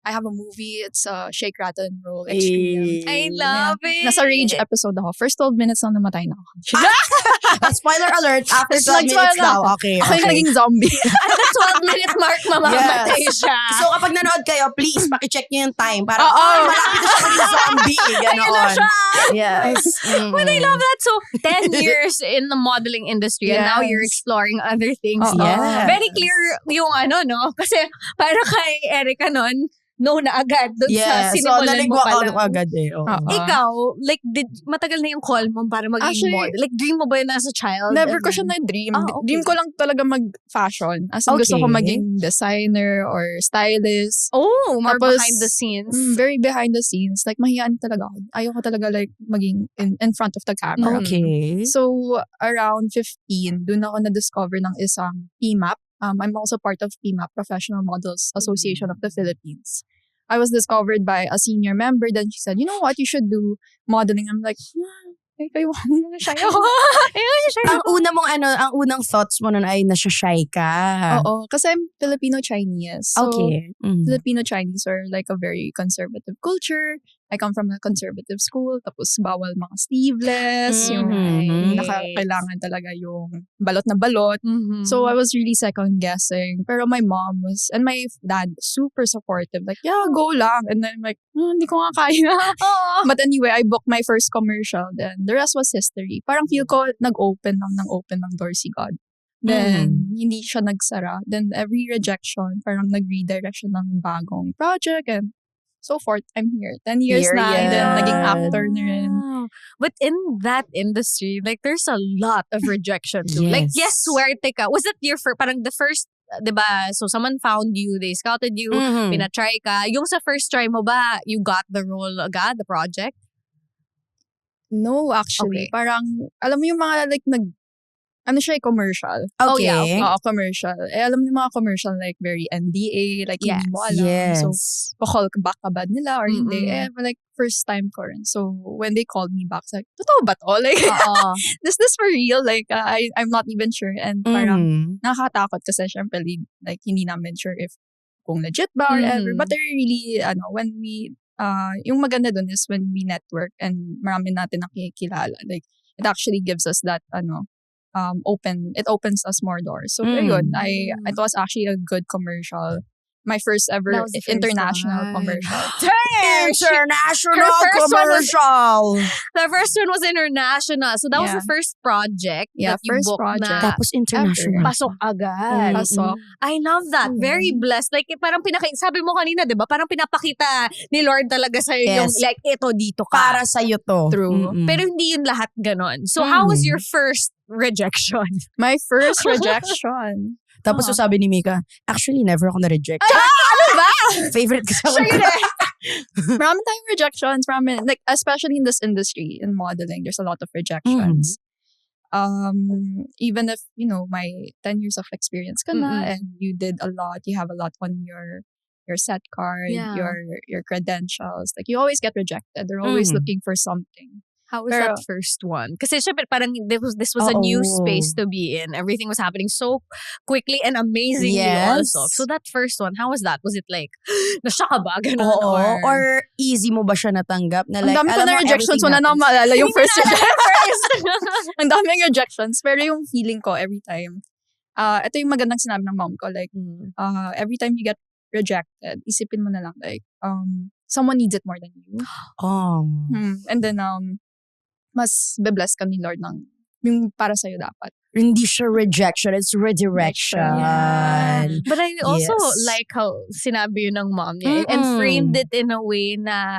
I have a movie. It's Shake, Rattle, and Roll Extreme. I love it. Nasa Rage episode ako. First 12 minutes lang namatay na ako. Spoiler alert, after 12 minutes daw. Okay. Ako yung naging zombie. At the 12-minute mark, mamamatay siya. So kapag nanood kayo, please, pakicheck nyo yung time. Para, malapit na siya maging zombie. Ganoon. Yes. But I love that. So, 10 years in the modeling industry and now you're Yes. exploring other things. Yes. Very clear yung no? Kasi para kay Erica nun, no na agad dun sa So, sinimulan mo naligwa pa ka lang. agad eh. Oo. Ikaw, like, matagal na yung call mo para maging Actually, model? Like, dream mo ba yun as a child? Never And ko siya then- na-dream. Ah, okay. Dream ko lang talaga mag-fashion. As in, gusto ko Okay. maging designer or stylist. Oh, more Tapos, behind the scenes. Very behind the scenes. Like, mahiyaan talaga ako. Ayoko talaga like maging in front of the camera. Okay. So, around 15, dun ako na-discover ng isang PMAP. I'm also part of PMAP, Professional Models Association of the Philippines. I was discovered by a senior member. Then she said, you know what, you should do modeling. I'm like, kayo shy ako. Ang unang thoughts mo nun ay nasa-shy ka. Oo, kasi I'm Filipino-Chinese. So, Okay. Filipino-Chinese are like a very conservative culture. I come from a conservative school. Tapos bawal mga sleeveless. Yung kailangan talaga yung balot na balot. Mhm. So I was really second guessing. Pero my mom and my dad super supportive. Like, yeah, go lang. And then I'm like, hindi ko nga kaya. But anyway, I booked my first commercial. Then the rest was history. Parang feel ko nag-open ng door si God. Then, hindi siya nagsara. Then every rejection, parang nag-redirect siya ng bagong project and so forth. I'm here. 10 years na. And then, naging actor na rin. Wow. But in that industry, like, there's a lot of rejection too. Like, yes, swerte ka. Was it your parang the first, diba? So, someone found you, they scouted you, pinatry ka. Yung sa first try mo ba, you got the role agad, the project? No, actually. Okay. Parang, alam mo yung mga like commercial. Okay. Oo, commercial. Alam mo yung mga commercial like very NDA, like hindi mo alam. Yes. So, pa-call ka back ka ba nila or hindi? Like, first time ko rin. So, when they called me back, like, totoo ba to? Like, is this for real? Like, I'm not even sure. And parang, nakakatakot kasi syempre, like, hindi namin sure if kung legit ba or ever. But they're really, when we, yung maganda dun is when we network and marami natin nakikilala. Like, it actually gives us that, it opens us more doors. So, yun, it was actually a good commercial. My first ever That was the first international one. commercial. International Her first one was- commercial. The first one was international. So, that was Yeah. the first project Yeah, that you first booked project. na Tapos international. pasok agad. Pasok. I love that. Very blessed. Like, parang sabi mo kanina, di ba? Parang pinapakita ni Lord talaga sa'yo yung, Yes. like, ito, dito ka. Para sa'yo to. True. Pero hindi yun lahat ganon. So, how was your first rejection? My first rejection. Tapos so sabi ni Mika, actually never ako na-reject. Ano ba? Favorite ko sa Marami tayong rejections. Like, especially in this industry, in modeling, there's a lot of rejections. Even if, my 10 years of experience ka na and you did a lot, you have a lot on your set card, your credentials. Like, you always get rejected. They're always looking for something. How was Pero- that first one? Kasi syempre parang this was a new space to be in. Everything was happening so quickly and amazingly Yes. also. So that first one, how was that? Was it like, nasya ka ba? Ganun? Oo. Or Or easy mo ba siya natanggap? Na Ang like, dami ko alam na mo, rejections. everything Wala na happens. maalala yung first Hindi na rejection. Ang daming rejections. Pero yung feeling ko every time, ito yung magandang sinabi ng mom ko. Like, every time you get rejected, isipin mo na lang, like, someone needs it more than you. And then, mas be-bless ka ni Lord ng yung para sa'yo dapat. Hindi siya rejection, it's redirection. But I also Yes. like how sinabi yun ng mom niya and framed it in a way na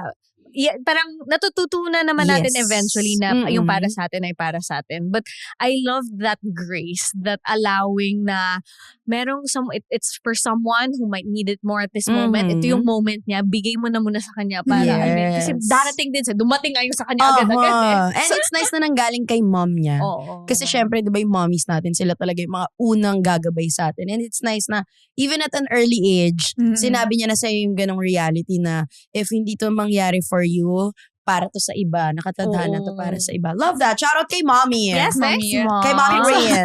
parang natututunan naman natin Yes. eventually na yung para sa atin ay para sa atin. But I love that grace, that allowing na merong it's for someone who might need it more at this moment. Ito yung moment niya, bigay mo na muna sa kanya para kasi darating din dumating ngayon sa kanya agad-agad eh. And it's nice na nanggaling kay mom niya. Kasi syempre, di ba yung mommies natin, sila talaga yung mga unang gagabay sa atin. And it's nice na even at an early age, sinabi niya na sa'yo yung ganong reality na if hindi to mangyari for you, para to sa iba. Nakatadhana to para sa iba. Love that. Shout out kay mommy. Yes, thanks, Mommy. Mom. Kay Mommy Reyes.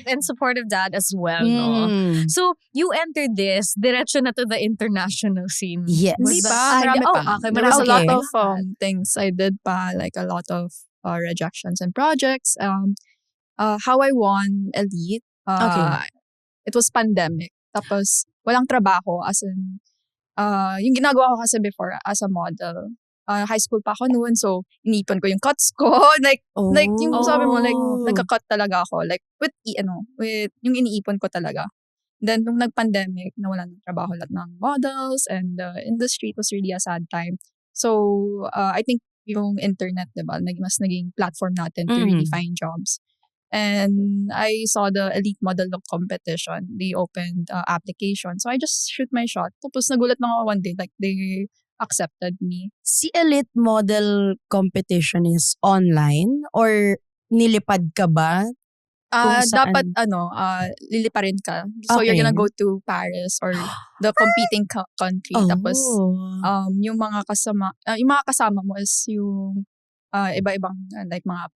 And supportive dad as well, no? Mm. So, you entered this, diretso na to the international scene. Yes. Hindi Was pa, marami pa. Okay, There was a marami. lot of things I did pa, like a lot of rejections and projects. How I won Elite, it was pandemic. Tapos, walang trabaho as in, yung ginagawa ko kasi before as a model, high school pa ako noon, so inipan ko yung cuts ko. like yung sabi mo, like, nagka-cut talaga ako. Like, with yung iniipon ko talaga. Then, nung nag-pandemic, nawalan ng trabaho lahat ng models and the industry, it was really a sad time. So, I think yung internet, diba, mas naging platform natin to really find jobs. And I saw the Elite Model Look competition. They opened application. So, I just shoot my shot. Tapos, nagulat lang ako one day, like, they accepted me. Si Elite Model Competition is online or nilipad ka ba? Dapat, liliparin ka. So, you're gonna go to Paris or the competing country. Tapos, yung mga kasama mo is yung iba-ibang, like mga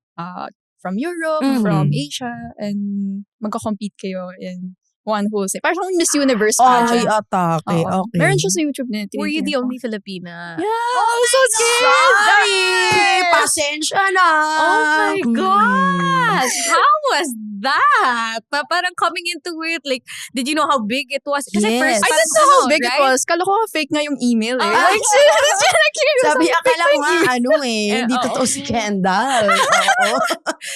from Europe, from Asia, and magka-compete kayo in one whole say. Parang Miss Universe pageant. Okay. Meron siya sa YouTube na. Were you the only Filipina? Yeah. Oh, so scared. Sorry! Pasensya na! Oh my gosh! How was that? Parang coming into it, like, did you know how big it was? Kasi Yes. first I time, didn't know how big it was. Kala ko fake nga yung email eh. Ah. Like, Sabi, akala ko nga, hindi totoo si Kendall. Oo.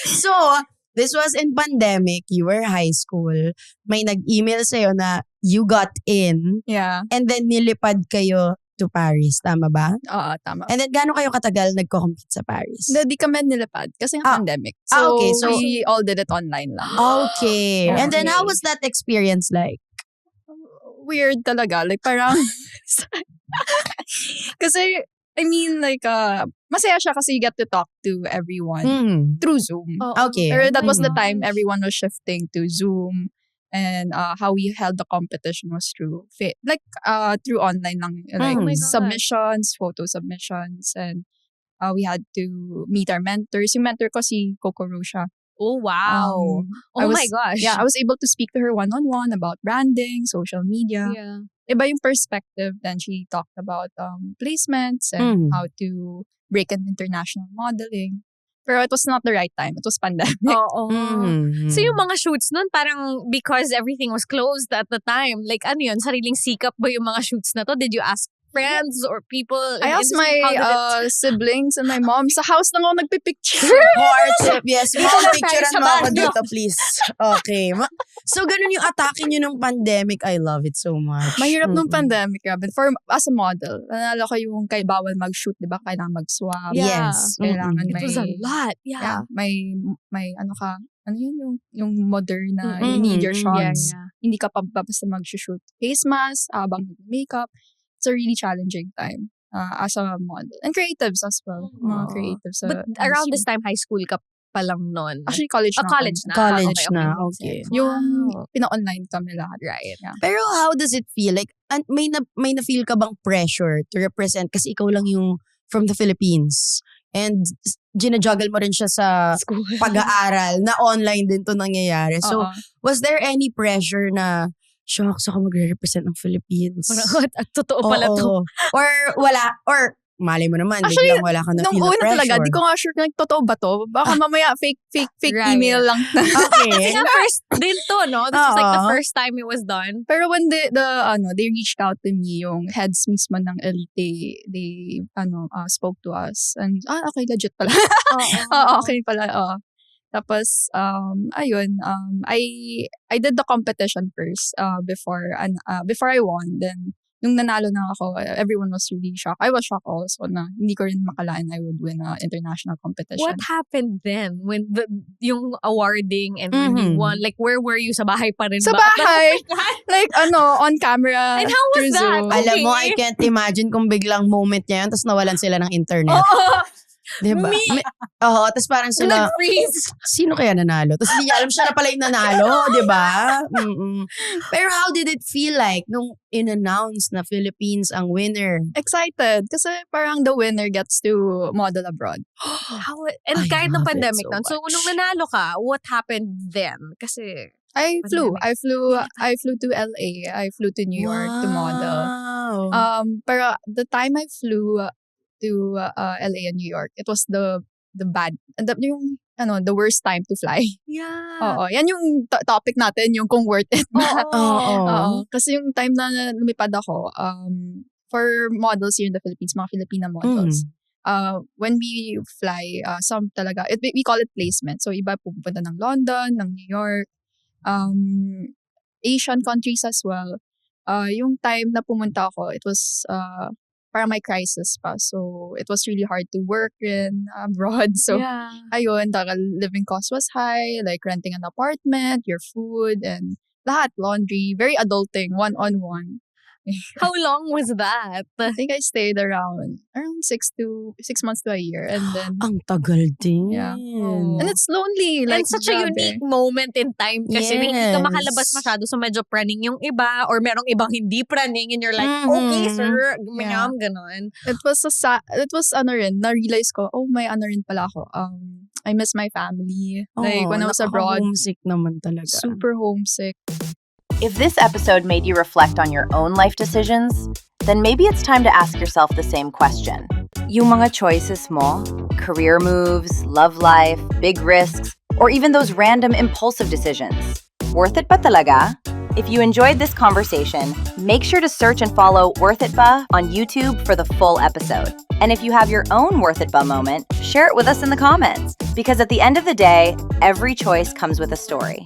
So, this was in pandemic. You were high school. May nag-email sa'yo na you got in. Yeah. And then nilipad kayo to Paris. Tama ba? Oo, tama. And then gaano kayo katagal nagko-compete sa Paris? Di kami nilipad kasi nga pandemic. So, okay. So, we all did it online lang. Okay. And then how was that experience like? Weird talaga. Like, parang... kasi, I mean, like, masaya siya kasi you get to talk to everyone through Zoom. Okay. Pero that was the time everyone was shifting to Zoom. And how we held the competition was through online lang. Like, Oh my submissions, photo submissions. And we had to meet our mentors. Yung mentor ko si Coco Rocha. Oh, wow. My gosh. Yeah, I was able to speak to her one-on-one about branding, social media. Yeah. Iba yung perspective. Then she talked about placements and how to break an international modeling. Pero it was not the right time. It was pandemic. So yung mga shoots nun, parang because everything was closed at the time, like ano yun, sariling sikap ba yung mga shoots na to? Did you ask friends or people? I asked my siblings and my mom. Sa house lang ako nagpipicture. Support. Yes. Mom, picturean mo ako Baguio. dito, please. Okay. So, ganun yung atake nyo ng pandemic. I love it so much. Mahirap nung pandemic. As a model, nanalo ko yung bawal mag-shoot, di ba? Kailangan mag-swab. Yeah. Yes. Kailangan It was a lot. Yeah. may ano ka, ano yun, yung Moderna, you need your shots. Yeah. Hindi ka pa basta mag-shoot face mask, habang makeup. It's a really challenging time as a model. And creatives as well. Mga creatives. But around this time, high school ka pa lang nun. Actually, college na. College na. College Okay. na. Okay. Yung pina-online kami lahat. Right. Yeah. Pero how does it feel? Like, may na-feel ka bang pressure to represent? Kasi ikaw lang yung from the Philippines. And ginajuggle mo rin siya sa School. pag-aaral na online din to nangyayari. So, was there any pressure na shocks ako magre-represent ng Philippines? At totoo pala to. Or wala, or malay mo naman, Actually, biglang wala ka na nung feel na una pressure. talaga, di ko nga sure kung totoo ba to. Baka mamaya fake Right. email lang. Okay. Kasi nga first din to, no? This was like the Oo. first time it was done. Pero when they reached out to me, yung heads mismo ng Elite, they spoke to us. And, okay, legit pala. Okay pala, Tapos, ayun, I did the competition first before I won. Then, nung nanalo na ako, everyone was really shocked. I was shocked also na hindi ko rin makalain I would win an international competition. What happened then when yung awarding and when you won? Like, where were you? Sa bahay pa rin Sa ba? bahay! Like, on camera. And how was through that? Zoom. Alam mo, Okay. I can't imagine kung biglang moment niya yun tapos nawalan sila ng internet. Oo. Diba? Me! Oo, tapos parang sila, Nag-freeze. sino kaya nanalo? Tapos hindi niya alam siya na pala yung nanalo, di ba? Pero how did it feel like nung in-announce na Philippines ang winner? Excited. Kasi parang the winner gets to model abroad. And I kahit ng love it pandemic so nun. So, much. nung nanalo ka, what happened then? Kasi, I flew to LA. I flew to New York to model. Wow. Pero the time I flew to LA and New York, it was the worst time to fly. yeah. Oo, yan yung topic natin, yung kung worth it ba. Oo. Oo. Kasi yung time na lumipad ako, for models here in the Philippines, mga Filipina models, when we fly, some talaga, we call it placement. So, iba pupunta ng London, ng New York, Asian countries as well. Yung time na pumunta ako, it was parang may crisis pa. So, it was really hard to work in abroad. So, ayun, the living cost was high, like renting an apartment, your food, and lahat, laundry, very adulting, one-on-one. How long was that? I think I stayed around 6 months to a year. And then, Ang tagal din. Yeah. Oh. and it's lonely. Like, And such a grabe. unique moment in time kasi na hindi ka Yes. makalabas masyado so medyo praning yung iba or merong ibang hindi praning and you're like, okay sir, guminyam, ganon. It was na-realize ko, may rin pala ako. I miss my family. Like, when I was abroad, Homesick naman talaga. super homesick. If this episode made you reflect on your own life decisions, then maybe it's time to ask yourself the same question. Yung mga choices mo, career moves, love life, big risks, or even those random impulsive decisions. Worth it ba talaga? If you enjoyed this conversation, make sure to search and follow Worth It Ba on YouTube for the full episode. And if you have your own Worth It Ba moment, share it with us in the comments. Because at the end of the day, every choice comes with a story.